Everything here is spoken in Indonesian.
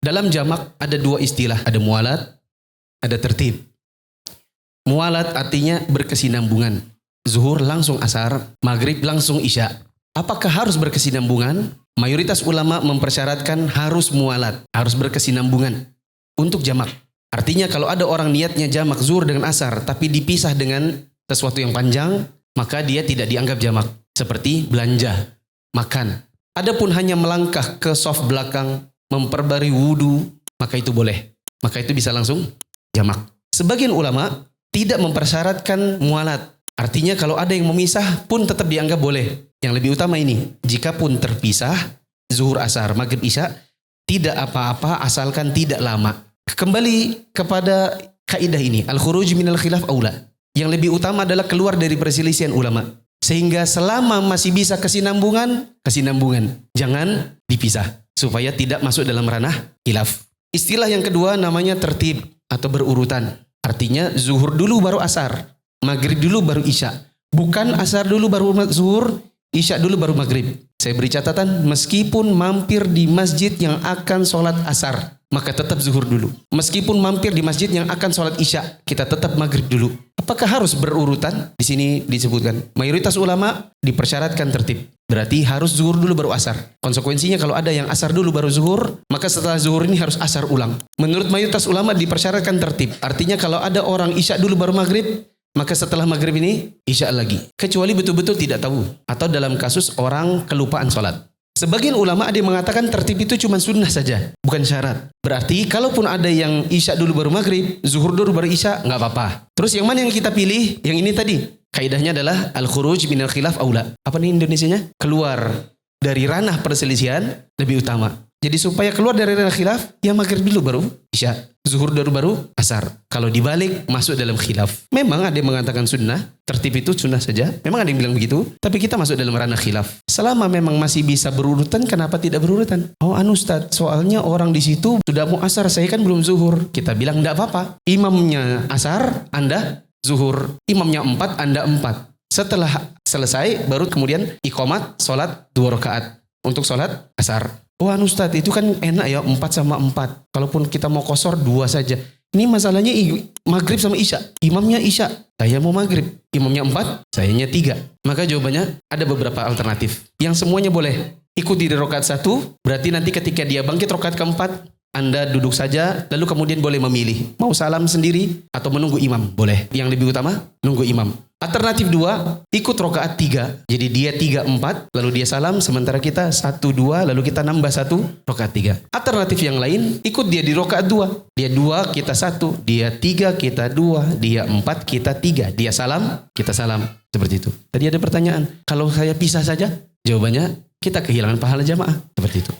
Dalam jamak ada dua istilah, ada mualat, ada tertib. Mualat artinya berkesinambungan. Zuhur langsung asar, maghrib langsung isya. Apakah harus berkesinambungan? Mayoritas ulama mempersyaratkan harus mualat, harus berkesinambungan untuk jamak. Artinya kalau ada orang niatnya jamak zuhur dengan asar, tapi dipisah dengan sesuatu yang panjang, maka dia tidak dianggap jamak. Seperti belanja, makan. Adapun hanya melangkah ke saf belakang, memperbarui wudu, maka itu boleh. Maka itu bisa langsung jamak. Sebagian ulama tidak mempersyaratkan mualat. Artinya kalau ada yang memisah pun tetap dianggap boleh. Yang lebih utama ini, jika pun terpisah, zuhur asar, maghrib isya, tidak apa-apa asalkan tidak lama. Kembali kepada kaidah ini, al-khuruj minal khilaf aula. Yang lebih utama adalah keluar dari perselisihan ulama. Sehingga selama masih bisa kesinambungan, jangan dipisah. Supaya tidak masuk dalam ranah khilaf. Istilah yang kedua namanya tertib atau berurutan. Artinya zuhur dulu baru asar, maghrib dulu baru isya. Bukan asar dulu baru zuhur, isya dulu baru maghrib. Saya beri catatan, meskipun mampir di masjid yang akan sholat asar, maka tetap zuhur dulu. Meskipun mampir di masjid yang akan sholat isya, kita tetap maghrib dulu. Apakah harus berurutan? Di sini disebutkan, mayoritas ulama dipersyaratkan tertib. Berarti harus zuhur dulu baru asar. Konsekuensinya kalau ada yang asar dulu baru zuhur, maka setelah zuhur ini harus asar ulang. Menurut mayoritas ulama dipersyaratkan tertib. Artinya kalau ada orang isya dulu baru maghrib, maka setelah maghrib ini isya lagi. Kecuali betul-betul tidak tahu. Atau dalam kasus orang kelupaan sholat. Sebagian ulama ada yang mengatakan tertib itu cuma sunnah saja, bukan syarat. Berarti kalaupun ada yang isya dulu baru maghrib, zuhur dulu baru isya, nggak apa-apa. Terus yang mana yang kita pilih? Yang ini tadi. Kaidahnya adalah al-khuruj minal khilaf aula. Apa nih Indonesianya? Keluar dari ranah perselisihan lebih utama. Jadi supaya keluar dari ranah khilaf, ya maghrib dulu baru isya, zuhur dulu baru asar. Kalau dibalik masuk dalam khilaf. Memang ada yang mengatakan sunnah, tertib itu sunnah saja. Memang ada yang bilang begitu, tapi kita masuk dalam ranah khilaf. Selama memang masih bisa berurutan, kenapa tidak berurutan? Oh Ustaz, soalnya orang di situ sudah mau asar, saya kan belum zuhur. Kita bilang enggak apa-apa. Imamnya asar, Anda zuhur. Imamnya 4, Anda 4. Setelah selesai, baru kemudian iqamat, sholat 2 rakaat untuk sholat asar. Wah Ustadz, itu kan enak ya 4 sama 4. Kalaupun kita mau qashar 2 saja. Ini masalahnya maghrib sama isya. Imamnya isya, saya mau maghrib. Imamnya 4, sayanya 3. Maka jawabannya ada beberapa alternatif. Yang semuanya boleh. Ikuti di rakaat 1, berarti nanti ketika dia bangkit rakaat keempat, Anda duduk saja, lalu kemudian boleh memilih. Mau salam sendiri atau menunggu imam, boleh. Yang lebih utama, nunggu imam. Alternatif 2, ikut rakaat 3. Jadi dia 3, 4, lalu dia salam, sementara kita 1, 2, lalu kita nambah 1, rakaat 3. Alternatif yang lain, ikut dia di rakaat 2. Dia 2, kita 1. Dia 3, kita 2. Dia 4, kita 3. Dia salam, kita salam. Seperti itu. Tadi ada pertanyaan, kalau saya pisah saja? Jawabannya, kita kehilangan pahala jamaah. Seperti itu.